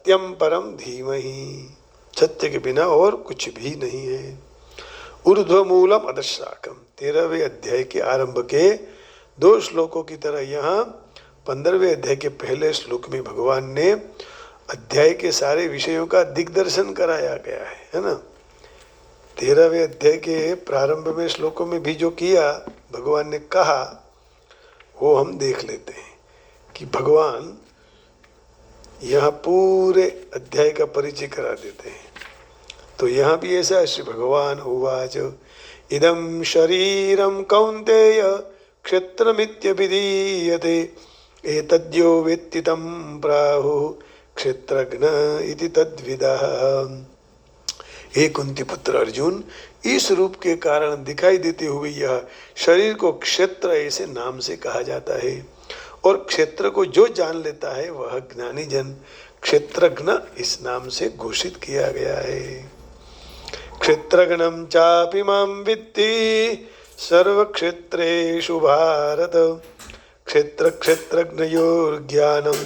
सत्यम परम धीमहि, सत्य के बिना और कुछ भी नहीं है। ऊर्ध्वमूलम अधशाखम, 13वें अध्याय के आरंभ के 2 श्लोकों की तरह यहाँ 15वें अध्याय के पहले श्लोक में भगवान ने अध्याय के सारे विषयों का दिग्दर्शन कराया गया है ना। 13वें अध्याय के प्रारंभ में श्लोकों में भी जो किया भगवान ने कहा वो हम देख लेते हैं कि भगवान यहाँ पूरे अध्याय का परिचय करा देते हैं। तो यहाँ भी ऐसा, श्री भगवान उवाच इदं शरीरं कौन्तेय क्षेत्रमित्यभिधीयते एतद्यो वेत्ति तं प्राहुः क्षेत्रज्ञ इति तद्विदः। हे कुंती पुत्र अर्जुन, इस रूप के कारण दिखाई देते हुए यह शरीर को क्षेत्र ऐसे नाम से कहा जाता है, और क्षेत्र को जो जान लेता है वह ज्ञानी जन क्षेत्रज्ञ इस नाम से घोषित किया गया है। क्षेत्रज्ञं चापि मां वित्ति सर्वक्षेत्रेषु भारत, क्षेत्र क्षेत्रज्ञयोर्ज्ञानं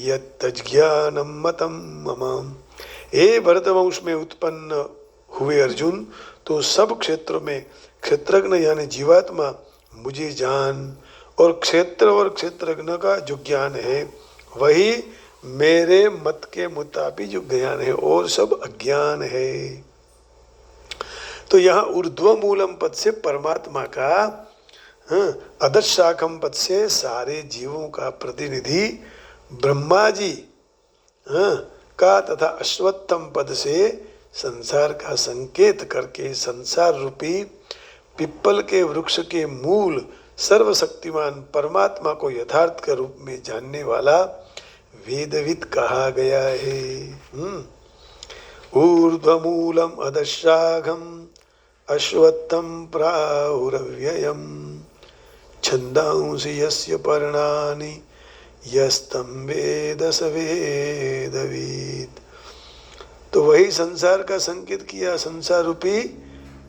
यत्तज्ज्ञानं मतं मम। हे भरतवंश में उत्पन्न हुए अर्जुन, तो सब क्षेत्रों में क्षेत्रज्ञ यानी जीवात्मा मुझे जान, और क्षेत्रज्ञ का जो ज्ञान है वही मेरे मत के मुताबिक जो ज्ञान है, और सब अज्ञान है। तो यहाँ ऊर्ध्वमूलम पद से परमात्मा का, अधशाखम पद से सारे जीवों का प्रतिनिधि ब्रह्मा जी का, तथा अश्वत्थम पद से संसार का संकेत करके संसार रूपी पिप्पल के वृक्ष के मूल सर्वशक्तिमान परमात्मा को यथार्थ के रूप में जानने वाला वेदविद कहा गया है। ऊर्ध्वमूलम अधशाखम अश्वत्थम प्राहुरव्ययम छंदांसि यस्य पर्णानि यस्तं वेद स वेदविद। तो वही संसार का संकेत किया, संसार रूपी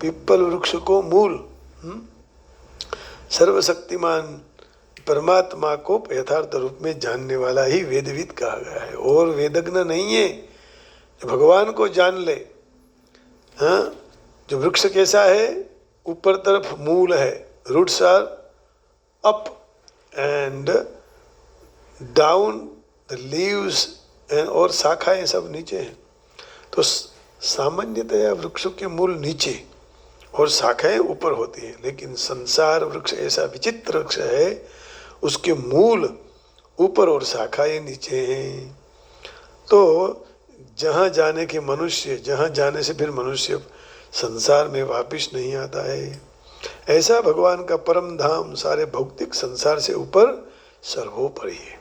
पिप्पल वृक्ष को मूल सर्वशक्तिमान परमात्मा को यथार्थ रूप में जानने वाला ही वेदविद कहा गया है, और वेदज्ञ नहीं है जो भगवान को जान ले। जो वृक्ष कैसा है, ऊपर तरफ मूल है, roots are up and down the leaves and, और शाखाएं सब नीचे हैं। तो सामान्यतया वृक्षों के मूल नीचे और शाखाएं ऊपर होती हैं, लेकिन संसार वृक्ष ऐसा विचित्र वृक्ष है, उसके मूल ऊपर और शाखाएं नीचे हैं। तो जहाँ जाने के मनुष्य, जहाँ जाने से फिर मनुष्य संसार में वापिस नहीं आता है, ऐसा भगवान का परम धाम सारे भौतिक संसार से ऊपर सर्वोपरि है।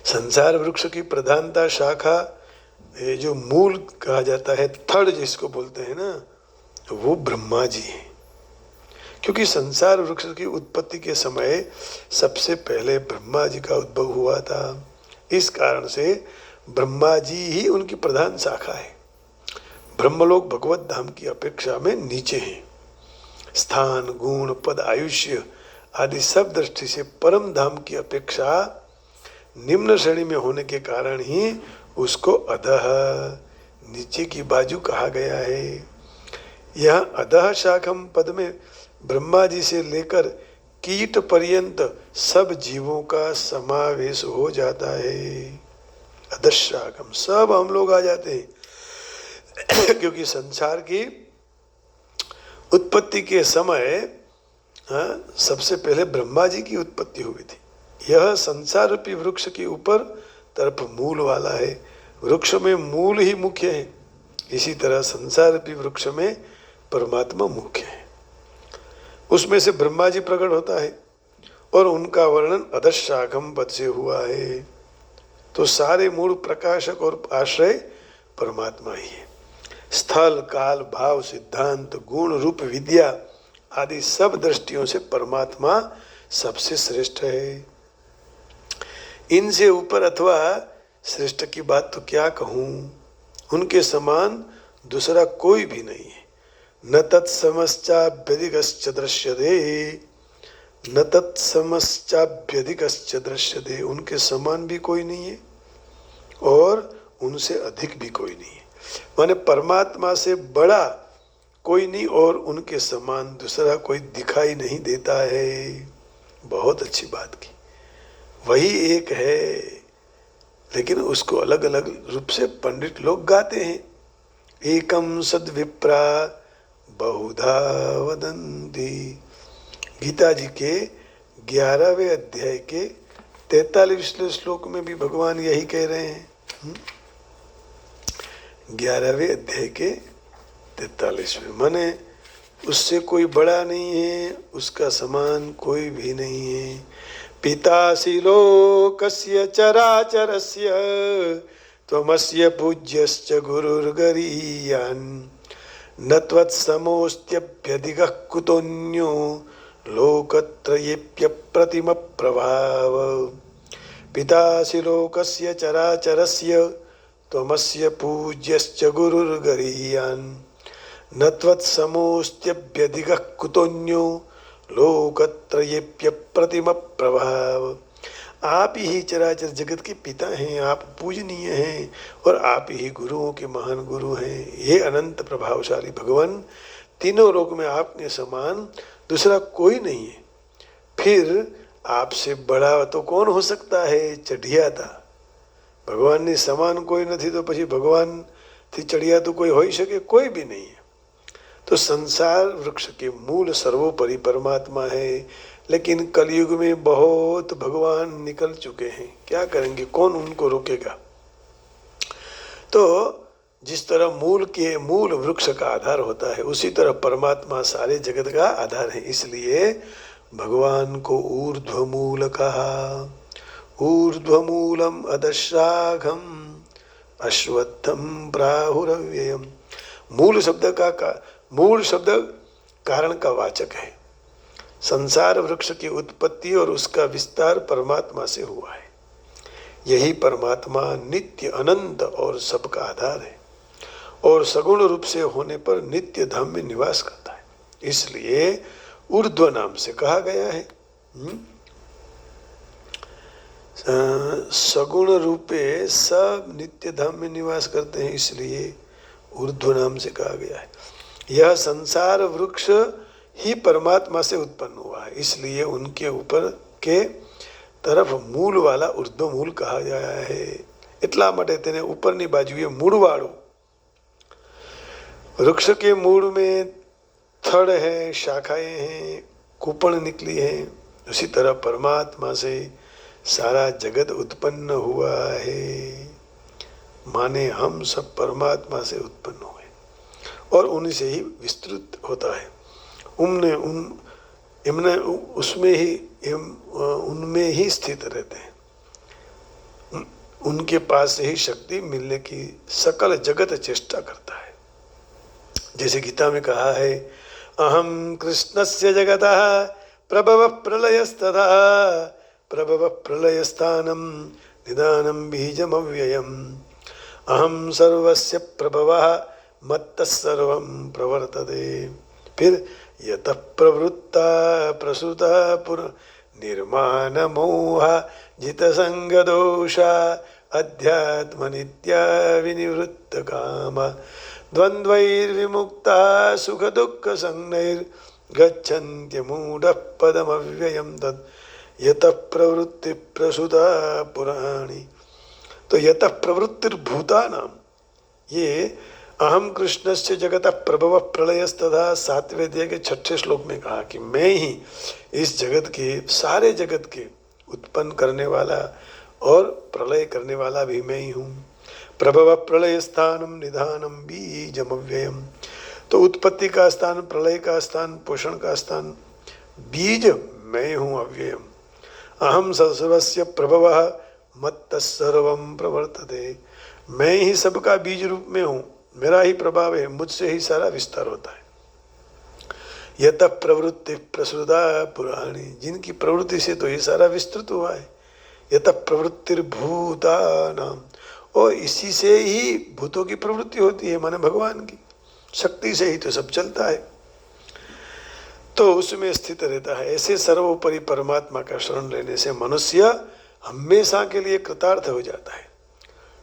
संसार वृक्ष की प्रधानता शाखा, ये जो मूल कहा जाता है, थड़ जिसको बोलते हैं ना, वो ब्रह्मा जी हैं। क्योंकि संसार वृक्ष की उत्पत्ति के समय सबसे पहले ब्रह्मा जी का उद्भव हुआ था, इस कारण से ब्रह्मा जी ही उनकी प्रधान शाखा है। ब्रह्मलोक भगवत धाम की अपेक्षा में नीचे हैं। स्थान, गुण, पद, आयुष्य आदि सब दृष्टि से परम धाम की अपेक्षा निम्न श्रेणी में होने के कारण ही उसको अधः, नीचे की बाजू कहा गया है। यहाँ अधः शाखम पद में ब्रह्मा जी से लेकर कीट पर्यंत सब जीवों का समावेश हो जाता है। अधः शाखम सब हम लोग आ जाते हैं क्योंकि संसार की उत्पत्ति के समय सबसे पहले ब्रह्मा जी की उत्पत्ति हुई थी। यह संसार रूपी वृक्ष के ऊपर तरफ मूल वाला है। वृक्ष में मूल ही मुख्य है, इसी तरह संसार रूपी वृक्ष में परमात्मा मुख्य है। उसमें से ब्रह्मा जी प्रकट होता है और उनका वर्णन अधशाखम पद से हुआ है। तो सारे मूल प्रकाशक और आश्रय परमात्मा ही है। स्थल, काल, भाव, सिद्धांत, गुण, रूप, विद्या आदि सब दृष्टियों से परमात्मा सबसे श्रेष्ठ है। इनसे ऊपर अथवा श्रेष्ठ की बात तो क्या कहूँ, उनके समान दूसरा कोई भी नहीं है। न तत्समश्चाभ्यधिकश्च दृश्यते, न तत्समश्चाभ्यधिकश्च दृश्यते, उनके समान भी कोई नहीं है और उनसे अधिक भी कोई नहीं है। माने परमात्मा से बड़ा कोई नहीं और उनके समान दूसरा कोई दिखाई नहीं देता है। बहुत अच्छी बात की। वही एक है, लेकिन उसको अलग अलग रूप से पंडित लोग गाते हैं। एकम सद्विप्रा बहुधा वदन्ति। गीता जी के 11वें अध्याय के 43वें श्लोक में भी भगवान यही कह रहे हैं। 11वें अध्याय के 43वें, माने उससे कोई बड़ा नहीं है, उसका समान कोई भी नहीं है। पितासि लोकस्य चराचरस्य त्वमस्य पूज्यश्च गुरुर्गरीयान् न त्वत्समोऽस्त्यभ्यधिकः कुतोऽन्यो लोकत्रयेऽप्यप्रतिमप्रभाव। पितासि लोकस्य चराचरस्य त्वमस्य पूज्यश्च गुरुर्गरीयान् न त्वत्समोऽस्त्यभ्यधिकः कुतोऽन्यो लोकत्रयेऽप्यप्रतिमप्रभाव। आप ही चराचर जगत के पिता हैं, आप पूजनीय हैं और आप ही गुरुओं के महान गुरु हैं। ये अनंत प्रभावशाली भगवान, तीनों लोक में आपके समान दूसरा कोई नहीं है। फिर आपसे बड़ा तो कौन हो सकता है? चढ़िया था। भगवान ने समान कोई नहीं तो પછી भगवान थी चढ़िया तो कोई हो ही सके? कोई भी नहीं है। तो संसार वृक्ष के मूल सर्वोपरि परमात्मा है, लेकिन कलयुग में बहुत भगवान निकल चुके हैं। क्या करेंगे? कौन उनको रोकेगा? तो जिस तरह मूल वृक्ष का आधार होता है, उसी तरह परमात्मा सारे जगत का आधार है। इसलिए भगवान को ऊर्ध्वमूल कहा। ऊर्ध्वमूलम अधशाखम अश्वत्थम प्राहुरव्ययम। मूल शब्द कारण का वाचक है। संसार वृक्ष की उत्पत्ति और उसका विस्तार परमात्मा से हुआ है। यही परमात्मा नित्य अनंत और सबका आधार है और सगुण रूप से होने पर नित्य धाम में निवास करता है। इसलिए ऊर्ध्व नाम से कहा गया है। सगुण रूपे सब नित्य धाम में निवास करते हैं, इसलिए ऊर्ध्व नाम से कहा गया है। यह संसार वृक्ष ही परमात्मा से उत्पन्न हुआ है, इसलिए उनके ऊपर के तरफ मूल वाला ऊर्ध्व मूल कहा गया है। એટલા માટે તેને ઉપરની બાજુએ મૂળવાળું। वृक्ष के मूल में थड़ है, शाखाएं हैं, कुपण निकली है। उसी तरह परमात्मा से सारा जगत उत्पन्न हुआ है। माने हम सब परमात्मा से उत्पन्न हुए और उन्हीं से ही विस्तृत होता है। उनमें ही स्थित रहते हैं। उनके पास से ही शक्ति मिलने की सकल जगत चेष्टा करता है। जैसे गीता में कहा है, अहम कृष्णस्य जगतः प्रभव प्रलयस्तथा प्रभव प्रलयस्थानम निदानम बीजमव्ययम्। अहम सर्वस्य प्रभवः मत्तः सर्वं प्रवर्तते। फिर यतः प्रवृत्ता प्रसुता पुर निर्माण मोह जित संग दोषा अध्यात्म नित्या विनिवृत्त काम द्वंद्वैर्विमुक्ता सुख दुख संज्ञैर् गच्छन्त्य मूढ़ पदमव्ययम् तत् यतः प्रवृत्ति प्रसुता पुराणी। तो यतः प्रवृत्तिर्भूतानां, ये अहम कृष्णस्य जगतः प्रभव प्रलयस्तथा 7वें अध्याय के 6ठे श्लोक में कहा कि मैं ही इस जगत के, सारे जगत के उत्पन्न करने वाला और प्रलय करने वाला भी मैं ही हूँ। प्रभव प्रलय स्थानम निधानम बीजमव्ययम्। तो उत्पत्ति का स्थान, प्रलय का स्थान, पोषण का स्थान, बीज मैं हूँ, अव्ययम्। अहम सर्वस्य प्रभवः मत्तः सर्वं प्रवर्तते। मैं ही सबका बीज रूप में हूँ, मेरा ही प्रभाव है, मुझसे ही सारा विस्तार होता है। यतः प्रवृत्ति प्रसुता पुराणी, जिनकी प्रवृत्ति से तो ये सारा विस्तृत हुआ है। यतः प्रवृत्तिर्भूतानां, और इसी से ही भूतों की प्रवृत्ति होती है, माने भगवान की शक्ति से ही तो सब चलता है, तो उसमें स्थित रहता है। ऐसे सर्वोपरि परमात्मा का शरण लेने से मनुष्य हमेशा के लिए कृतार्थ हो जाता है।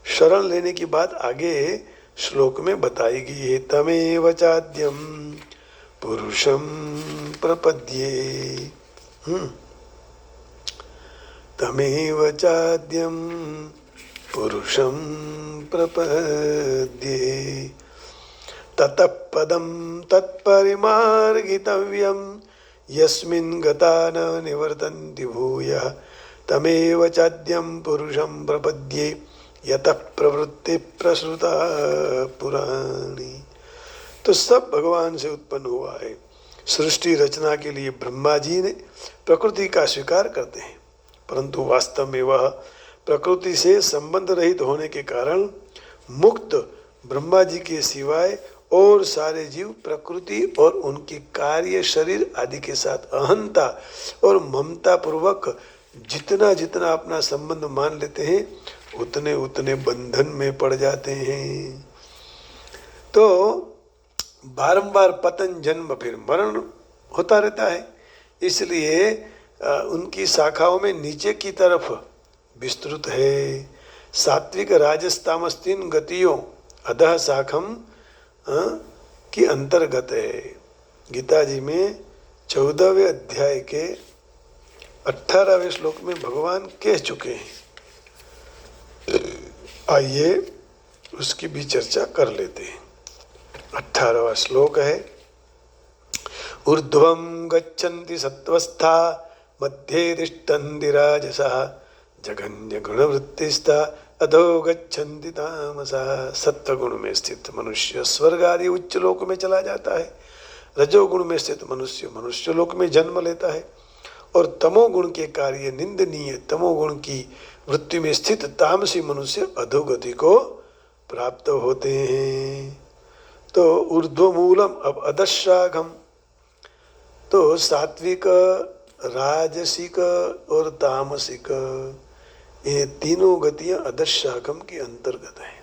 शरण लेने की बात आगे श्लोक में बताई गई है। तमेव चाद्यम पुरुषम प्रपद्ये। तमेव चाद्यम पुरुषम प्रपद्ये ततः पदं तत्परिमार्गितव्यं यस्मिन् गता न निवर्तन्ति भूयः तमेव चाद्यं पुरुषं प्रपद्ये यतः प्रवृत्ति प्रसृता पुराणी। तो सब भगवान से उत्पन्न हुआ है। सृष्टि रचना के लिए ब्रह्मा जी ने प्रकृति का स्वीकार करते हैं, परंतु वास्तव में वह प्रकृति से संबंध रहित होने के कारण मुक्त ब्रह्मा जी के सिवाय और सारे जीव प्रकृति और उनके कार्य शरीर आदि के साथ अहंता और ममता पूर्वक जितना जितना अपना संबंध मान लेते हैं उतने उतने बंधन में पड़ जाते हैं। तो बारंबार पतन जन्म फिर मरण होता रहता है। इसलिए उनकी शाखाओं में नीचे की तरफ विस्तृत है। सात्विक राजस तामस तीन गतियों अधः शाखम की अंतर्गत है। गीता जी में 14वें अध्याय के 18वें श्लोक में भगवान कह चुके हैं। आइए उसकी भी चर्चा कर लेते हैं। 18वां श्लोक है, ऊर्ध्वं गच्छन्ति सत्त्वस्था मध्ये तिष्ठन्ति राजसः जघन्य गुणवृत्तिस्था अधो गच्छन्ति तामसः। सत्व गुण में स्थित मनुष्य स्वर्ग आदि उच्च लोक में चला जाता है। रजोगुण में स्थित मनुष्य मनुष्य लोक में जन्म लेता है और तमोगुण के कार्य निंदनीय तमोगुण की वृत्ति में स्थित तामसी मनुष्य अधोगति को प्राप्त होते हैं। तो ऊर्ध्वमूलम अब अधशाखम। तो सात्विक राजसिक और तामसिक ये तीनों गतियां अधशाखम के अंतर्गत है।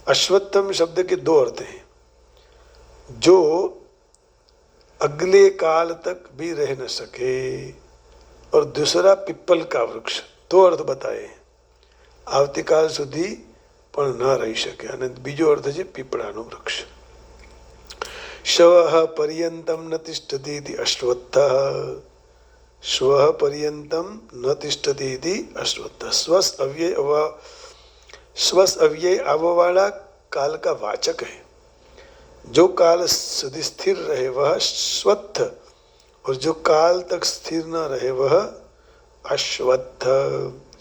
अश्वत्थम शब्द के दो अर्थ हैं, जो अगले काल तक भी रह न सके, और दूसरा पिप्पल का वृक्ष। दो अर्थ बताए, આવતીકાલ સુધી પણ ન રહી શકે, અને બીજો અર્થ છે પીપળાનું વૃક્ષ। श्वः पर्यन्तं न तिष्ठति इति अश्वत्थः। श्वः पर्यन्तं न तिष्ठति इति अश्वत्थः। स्वस अव्यय आववाला काल का वाचक है। जो काल सदी स्थिर रहे वह स्वत्थ, और जो काल तक स्थिर न रहे वह अश्वत्थ।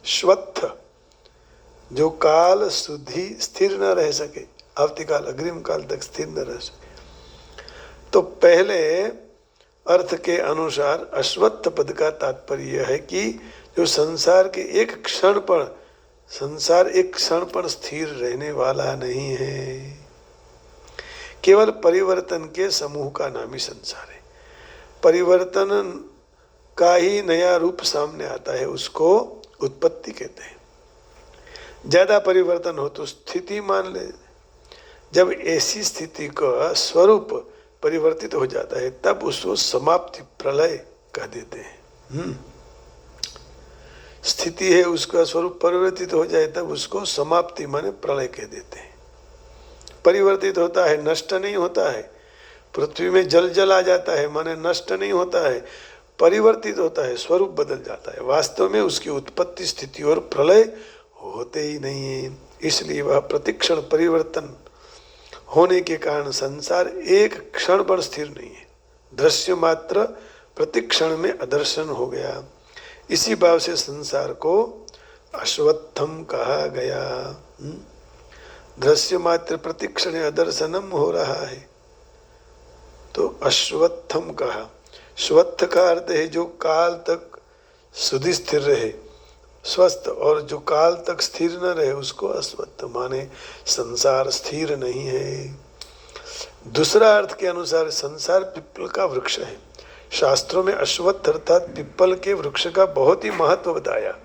श्वत्थ जो काल सुधी स्थिर न रह सके, आवतीकाल अग्रिम काल तक स्थिर न रह सके। तो पहले अर्थ के अनुसार अश्वत्थ पद का तात्पर्य है कि जो संसार के एक क्षण पर स्थिर रहने वाला नहीं है, केवल परिवर्तन के समूह का नाम ही संसार है। परिवर्तन का ही नया रूप सामने आता है, उसको उत्पत्ति कहते हैं। ज्यादा परिवर्तन हो तो स्थिति मान ले। जब ऐसी स्थिति का स्वरूप परिवर्तित हो जाता है तब उसको समाप्ति प्रलय कह देते हैं। स्थिति है उसका स्वरूप परिवर्तित हो जाए तब उसको समाप्ति माने प्रलय कह देते हैं। परिवर्तित होता है, नष्ट नहीं होता है। पृथ्वी में जल जल आ जाता है माने नष्ट नहीं होता है, परिवर्तित होता है, स्वरूप बदल जाता है। वास्तव में उसकी उत्पत्ति स्थिति और प्रलय होते ही नहीं है। इसलिए वह प्रतिक्षण परिवर्तन होने के कारण संसार एक क्षण पर स्थिर नहीं है। दृश्य मात्र प्रतिक्षण में अदर्शन हो गया। इसी भाव से संसार को अश्वत्थम कहा गया। दृश्य मात्र प्रतिक्षण अदर्शनम हो रहा है तो अश्वत्थम कहा। श्वत्थ का अर्थ है जो काल तक सुधि स्थिर रहे, स्वस्थ, और जो काल तक स्थिर न रहे उसको अश्वत्थ माने संसार स्थिर नहीं है। दूसरा अर्थ के अनुसार संसार पिप्पल का वृक्ष है। शास्त्रों में अश्वत्थ अर्थात पिप्पल के वृक्ष का बहुत ही महत्व बताया।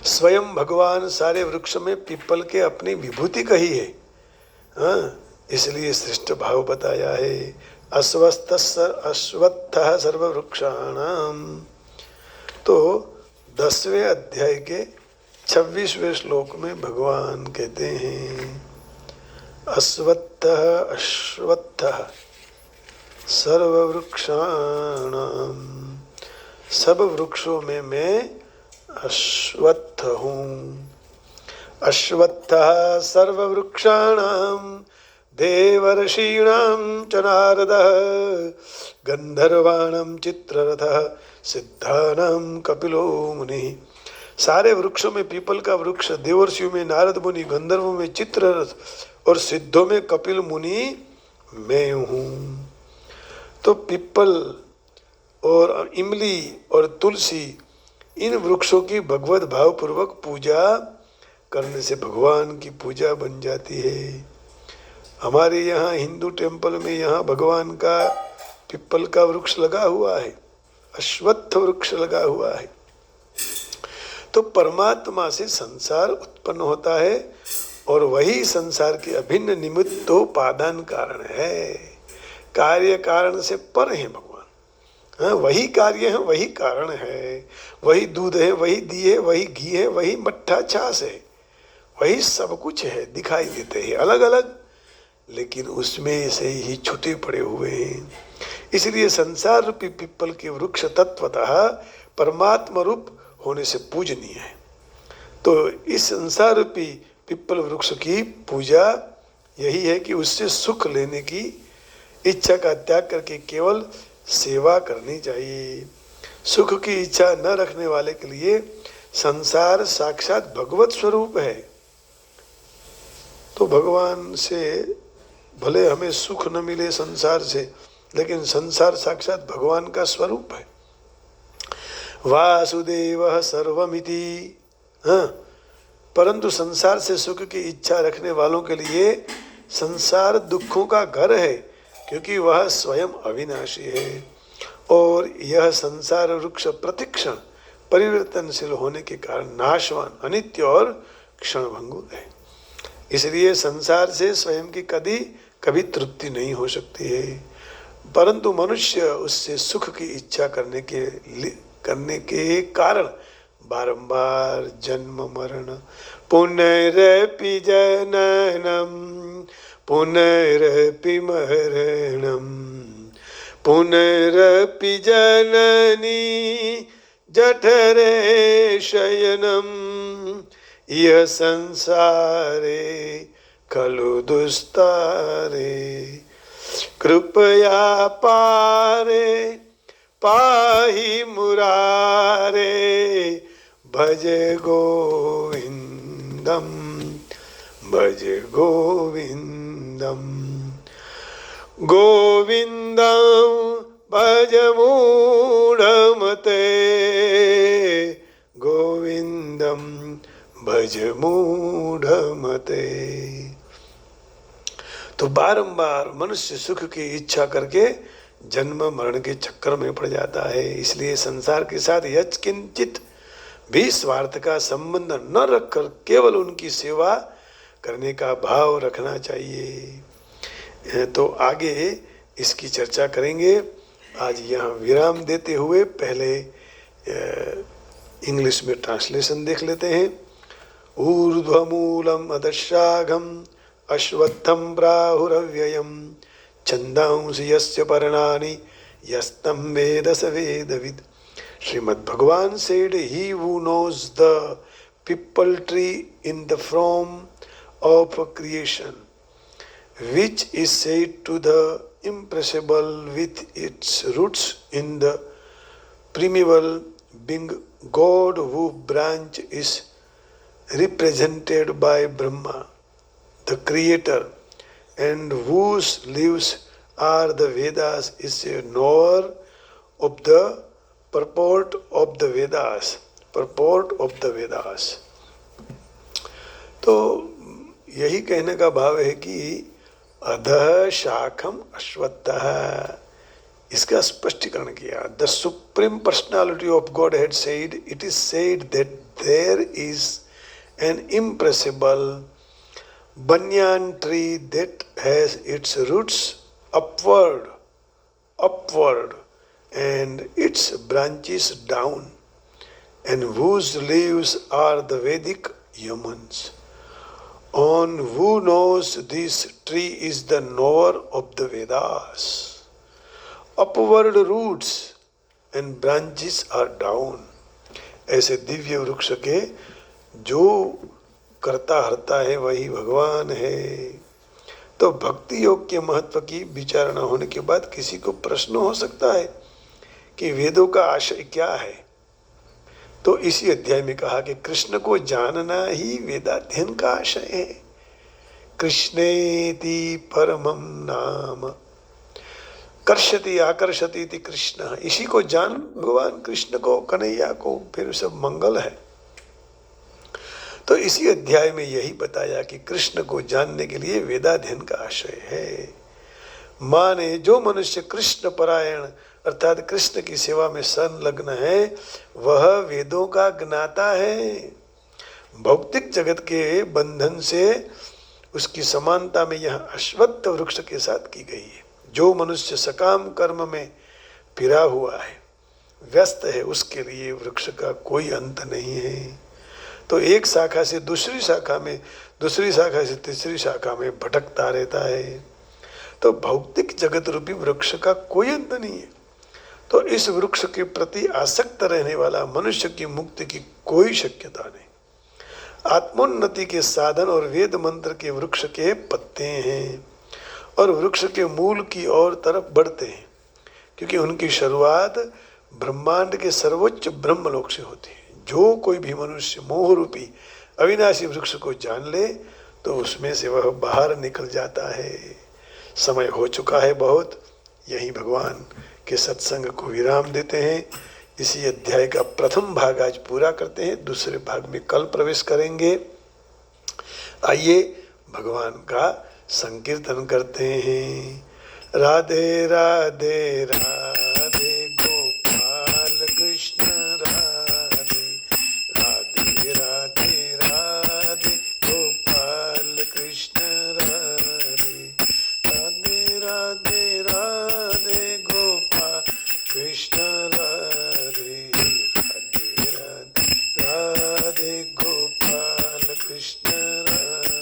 स्वयं भगवान सारे वृक्ष में पिप्पल के अपनी विभूति कही है। हाँ, इसलिए श्रेष्ठ भाव बताया है। अश्वत्थ सर्ववृक्षाणाम। तो 10वें अध्याय के 26वें श्लोक में भगवान कहते हैं अश्वत्थः अश्वत्थः सर्ववृक्षाणां, सब वृक्षों में मैं अश्वत्थ हूँ। अश्वत्थः सर्ववृक्षाणां देवर्षीणां च नारदः गंधर्वाणां चित्ररथः सिद्धानां कपिलो मुनिः। सारे वृक्षों में पीपल का वृक्ष, देवर्षियों में नारद मुनि, गंधर्वों में चित्ररथ और सिद्धों में कपिल मुनि मैं हूँ। तो पीपल और इमली और तुलसी, इन वृक्षों की भगवत भाव पूर्वक पूजा करने से भगवान की पूजा बन जाती है। हमारे यहाँ हिंदू टेम्पल में यहाँ भगवान का पीपल का वृक्ष लगा हुआ है, अश्वत्थ वृक्ष लगा हुआ है। तो परमात्मा से संसार उत्पन्न होता है और वही संसार के अभिन्न निमित्तोपादान कारण है। कार्य कारण से पर है भगवान। हाँ, वही कार्य है, वही कारण है, वही दूध है, वही दिए है, वही घी है, वही मट्ठा छाछ है, वही सब कुछ है। दिखाई देते हैं अलग अलग, लेकिन उसमें से ही छुटे पड़े हुए हैं। इसलिए संसार रूपी पीपल के वृक्ष तत्वतः परमात्मा रूप होने से पूजनीय है। तो इस संसार रूपी पीपल वृक्ष की पूजा यही है कि उससे सुख लेने की इच्छा का त्याग करके केवल सेवा करनी चाहिए। सुख की इच्छा न रखने वाले के लिए संसार साक्षात भगवत स्वरूप है। तो भगवान से भले हमें सुख न मिले संसार से, लेकिन संसार साक्षात भगवान का स्वरूप है। वासुदेव सर्वमिति। हाँ, परंतु संसार से सुख की इच्छा रखने वालों के लिए संसार दुखों का घर है, क्योंकि वह स्वयं अविनाशी है और यह संसार वृक्ष प्रतिक्षण परिवर्तनशील होने के कारण नाशवान, अनित्य और क्षणभंगुर है। इसलिए संसार से स्वयं की कभी तृप्ति नहीं हो सकती है, परंतु मनुष्य उससे सुख की इच्छा करने के कारण बारंबार जन्म मरण पुनरपि जननम पुनरपि मरणम पुनरपि जननी जठरे शयनम यह संसारे खलु दुस्तारे कृपया पारे पाहि मुरारे भज गोविंदम भज गोविंदम गोविंदम भज मूढ़मते गोविंदम भज मूढ़मते। तो बारंबार मनुष्य सुख की इच्छा करके जन्म मरण के चक्कर में पड़ जाता है। इसलिए संसार के साथ यत्किंचित भी स्वार्थ का संबंध न रखकर केवल उनकी सेवा करने का भाव रखना चाहिए। तो आगे इसकी चर्चा करेंगे। आज यहाँ विराम देते हुए पहले इंग्लिश में ट्रांसलेशन देख लेते हैं। ऊर्ध्वमूलम अधशाघम अश्वत्थम प्राहुरव्ययम छंदांसि यस्य पर्णानि यस्तं वेद स वेदविद। Srimad Bhagavan said, he who knows the pipal tree in the form of creation, which is said to the impressible with its roots in the primeval, being God whose branch is represented by Brahma, the creator, and whose leaves are the Vedas, is a knower of the purport of the Vedas. Purport of the Vedas. तो यही कहने का भाव है कि अधः शाखम अश्वत्थः, इसका स्पष्टीकरण किया। The supreme personality of God had said, it is said that there is an impressible banyan tree that has its roots upward and its branches down, and whose leaves are the Vedic humans. On who knows this tree is the knower of the Vedas. Upward roots and branches are down. ऐसे दिव्य वृक्ष के जो करता हरता है वही भगवान है। तो भक्ति योग के महत्व की विचारणा होने के बाद किसी को प्रश्न हो सकता है कि वेदों का आशय क्या है। तो इसी अध्याय में कहा कि कृष्ण को जानना ही वेदाध्ययन का आशय है। कृष्णेति परमं नाम कर्षति आकर्षति इति कृष्ण। इसी को जान भगवान कृष्ण को, कन्हैया को, फिर सब मंगल है। तो इसी अध्याय में यही बताया कि कृष्ण को जानने के लिए वेदाध्ययन का आशय है। माने जो मनुष्य कृष्ण परायण अर्थात कृष्ण की सेवा में संलग्न है वह वेदों का ज्ञाता है। भौतिक जगत के बंधन से उसकी समानता में यह अश्वत्थ वृक्ष के साथ की गई है। जो मनुष्य सकाम कर्म में फिरा हुआ है, व्यस्त है, उसके लिए वृक्ष का कोई अंत नहीं है। तो एक शाखा से दूसरी शाखा में, दूसरी शाखा से तीसरी शाखा में भटकता रहता है। तो भौतिक जगत रूपी वृक्ष का कोई अंत नहीं है। तो इस वृक्ष के प्रति आसक्त रहने वाला मनुष्य की मुक्ति की कोई शक्यता नहीं। आत्मोन्नति के साधन और वेद मंत्र के वृक्ष के पत्ते हैं और वृक्ष के मूल की ओर तरफ बढ़ते हैं, क्योंकि उनकी शुरुआत ब्रह्मांड के सर्वोच्च ब्रह्मलोक से होती है। जो कोई भी मनुष्य मोह रूपी अविनाशी वृक्ष को जान ले तो उसमें से वह बाहर निकल जाता है। समय हो चुका है बहुत, यही भगवान के सत्संग को विराम देते हैं। इसी अध्याय का प्रथम भाग आज पूरा करते हैं, दूसरे भाग में कल प्रवेश करेंगे। आइए भगवान का संकीर्तन करते हैं। राधे राधे राधे गोपाल कृष्ण राधे, राधे राधे राधे गोपाल कृष्ण राधे, राधे राधे राधे गोपाल कृष्ण राधे, राधे राधे राधे गोपाल कृष्ण राधे,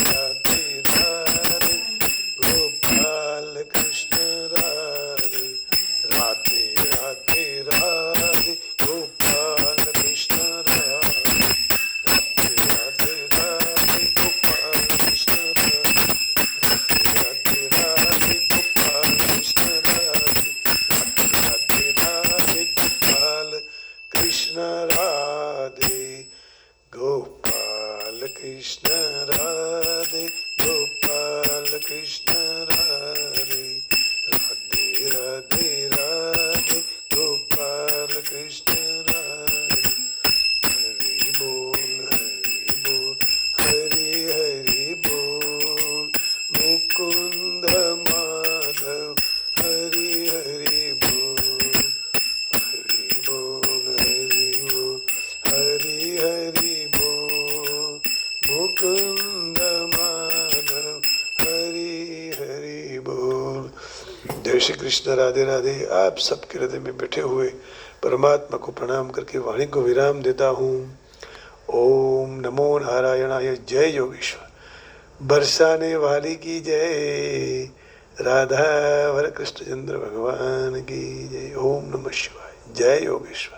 राधे राधे गोपाल कृष्ण राधे, राधे राधे राधे गोपाल कृष्ण राधे, राधे राधे गोपाल कृष्ण राधे, राधे राधे गोपाल कृष्ण राधे, राधे राधे गोपाल कृष्ण राधे, गोपाल कृष्ण राधे, गोपाल कृष्ण राधे, राधे राधे राधे गोपाल कृष्ण राधे। हरि बोल हरि हरि बोल, मुकुंद माधव हरि हरि बोल, हरि बोल हरि हरि बोल, मुकुंद माधव हरि हरि बोल। जय श्री कृष्ण, राधे राधे। आप सबके हृदय में बैठे हुए परमात्मा को प्रणाम करके वाणी को विराम देता हूँ। ओम नमो नारायणाय। जय योगेश्वर। बरसाने वाली की जय, राधा वर कृष्ण चंद्र भगवान की जय। ओम नमः शिवाय। जय योगेश्वर।